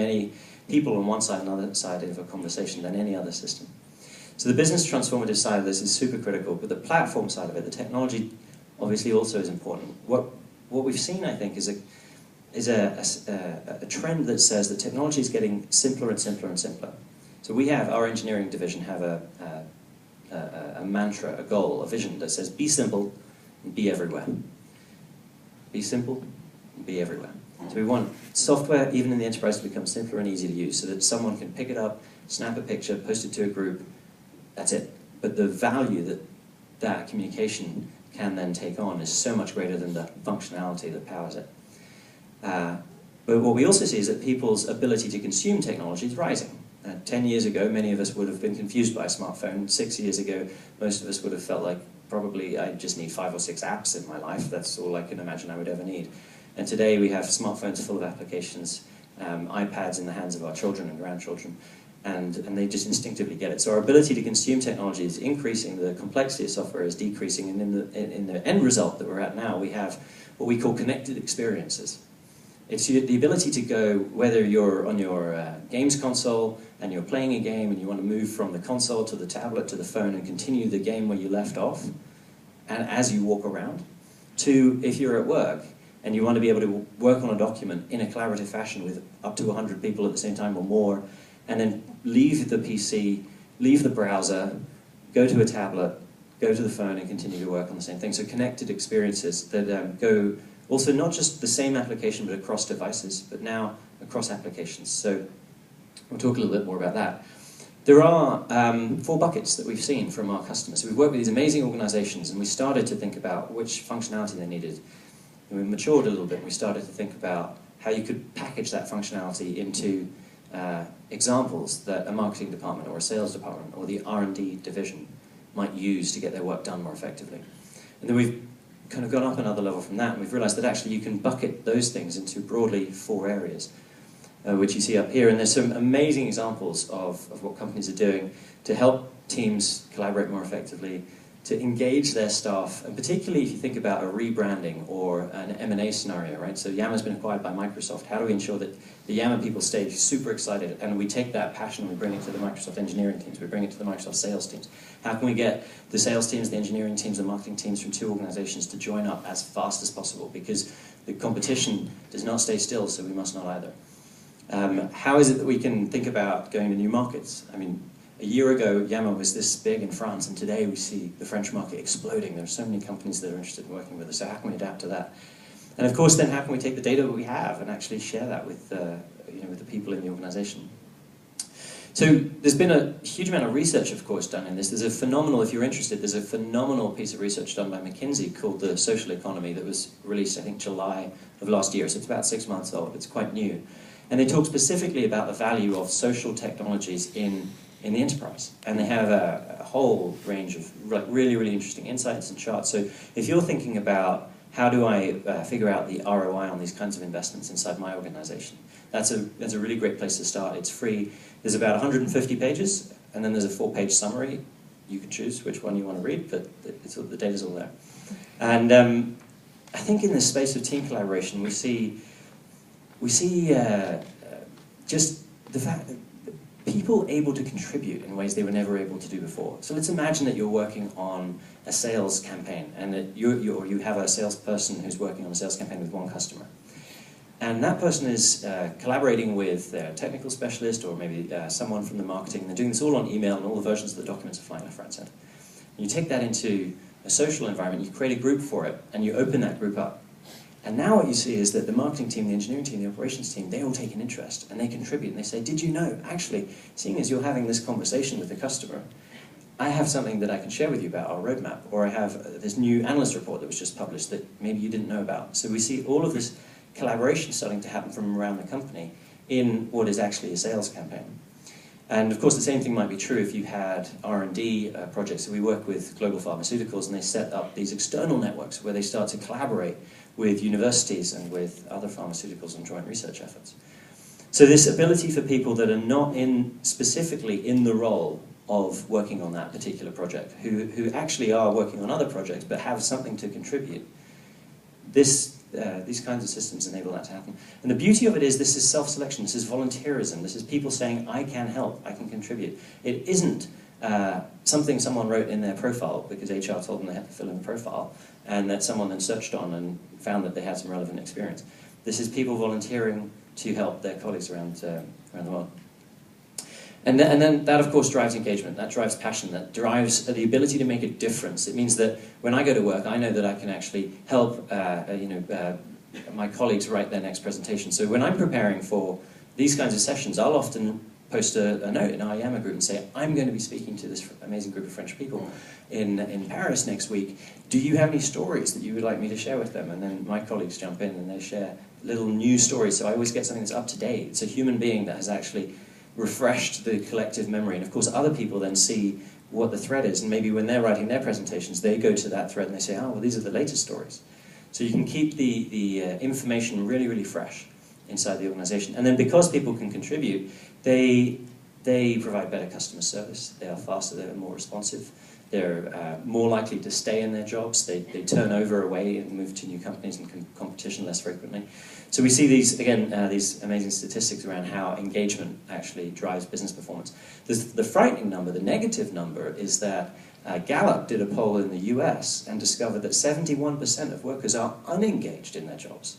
many people on one side and the other side of a conversation than any other system. So the business transformative side of this is super critical, but the platform side of it, the technology, obviously also is important. What we've seen, I think, is a trend that says that technology is getting simpler and simpler and simpler. So we have, our engineering division have a mantra, a goal, a vision that says be simple and be everywhere. Be simple and be everywhere. So we want software, even in the enterprise, to become simpler and easy to use so that someone can pick it up, snap a picture, post it to a group, that's it. But the value that that communication can then take on is so much greater than the functionality that powers it. But what we also see is that people's ability to consume technology is rising. 10 years ago, many of us would have been confused by a smartphone. 6 years ago, most of us would have felt like probably I just need 5 or 6 apps in my life. That's all I can imagine I would ever need. And today we have smartphones full of applications, iPads in the hands of our children and grandchildren, and they just instinctively get it. So our ability to consume technology is increasing, the complexity of software is decreasing, and in the end result that we're at now, we have what we call connected experiences. It's the ability to go, whether you're on your games console and you're playing a game and you want to move from the console to the tablet to the phone and continue the game where you left off, and as you walk around, to if you're at work and you want to be able to work on a document in a collaborative fashion with up to 100 people at the same time or more, and then leave the PC, leave the browser, go to a tablet, go to the phone and continue to work on the same thing. So connected experiences that go also not just the same application but across devices, but now across applications. So we'll talk a little bit more about that. There are 4 buckets that we've seen from our customers. So we've worked with these amazing organizations and we started to think about which functionality they needed. And we matured a little bit and we started to think about how you could package that functionality into examples that a marketing department or a sales department or the R&D division might use to get their work done more effectively. And then we've kind of gone up another level from that, and we've realized that actually you can bucket those things into broadly 4 areas, which you see up here. And there's some amazing examples of what companies are doing to help teams collaborate more effectively, to engage their staff, and particularly if you think about a rebranding or an M&A scenario, right? So Yammer's been acquired by Microsoft. How do we ensure that the Yammer people stay super excited, and we take that passion and we bring it to the Microsoft engineering teams, we bring it to the Microsoft sales teams? How can we get the sales teams, the engineering teams, the marketing teams from 2 organizations to join up as fast as possible? Because the competition does not stay still, so we must not either. How is it that we can think about going to new markets? I mean, a year ago, Yammer was this big in France, and today we see the French market exploding. There are so many companies that are interested in working with us, so how can we adapt to that? And of course, then how can we take the data that we have and actually share that with, with the people in the organization? So there's been a huge amount of research, of course, done in this. There's a phenomenal, if you're interested, there's a phenomenal piece of research done by McKinsey called The Social Economy that was released, I think, July of last year. So it's about 6 months old. It's quite new. And they talk specifically about the value of social technologies in the enterprise. And they have a whole range of really, really interesting insights and charts. So if you're thinking about how do I figure out the ROI on these kinds of investments inside my organization, that's a really great place to start. It's free. There's about 150 pages, and then there's a 4-page summary. You can choose which one you want to read, but the data's all there. And I think in this space of team collaboration, we see just the fact that people able to contribute in ways they were never able to do before. So let's imagine that you're working on a sales campaign, and that you have a salesperson who's working on a sales campaign with one customer. And that person is collaborating with their technical specialist or maybe someone from the marketing. They're doing this all on email, and all the versions of the documents are flying left, right, and center. And you take that into a social environment, you create a group for it, and you open that group up. And now what you see is that the marketing team, the engineering team, the operations team, they all take an interest, and they contribute, and they say, did you know, actually, seeing as you're having this conversation with the customer, I have something that I can share with you about our roadmap, or I have this new analyst report that was just published that maybe you didn't know about. So we see all of this collaboration starting to happen from around the company in what is actually a sales campaign. And of course the same thing might be true if you had R&D projects. So we work with global pharmaceuticals, and they set up these external networks where they start to collaborate with universities and with other pharmaceuticals and joint research efforts. So this ability for people that are not specifically in the role of working on that particular project, who actually are working on other projects but have something to contribute, this these kinds of systems enable that to happen. And the beauty of it is this is self-selection, this is volunteerism, this is people saying, I can help, I can contribute. It isn't something someone wrote in their profile because HR told them they had to fill in a profile, and that someone then searched on and found that they had some relevant experience. This is people volunteering to help their colleagues around the world. And then that, of course, drives engagement, that drives passion, that drives the ability to make a difference. It means that when I go to work, I know that I can actually help my colleagues write their next presentation. So when I'm preparing for these kinds of sessions, I'll often post a note in our Yammer group and say, I'm going to be speaking to this amazing group of French people in Paris next week. Do you have any stories that you would like me to share with them? And then my colleagues jump in and they share little news stories, so I always get something that's up to date. It's a human being that has actually refreshed the collective memory, and of course other people then see what the thread is, and maybe when they're writing their presentations they go to that thread and they say, oh, well, these are the latest stories. So you can keep the information really, really fresh inside the organization. And then because people can contribute, they provide better customer service, they are faster, they're more responsive, they're more likely to stay in their jobs, they turn over away and move to new companies and competition less frequently. So we see these, again, these amazing statistics around how engagement actually drives business performance. The frightening number, the negative number, is that Gallup did a poll in the US and discovered that 71% of workers are unengaged in their jobs.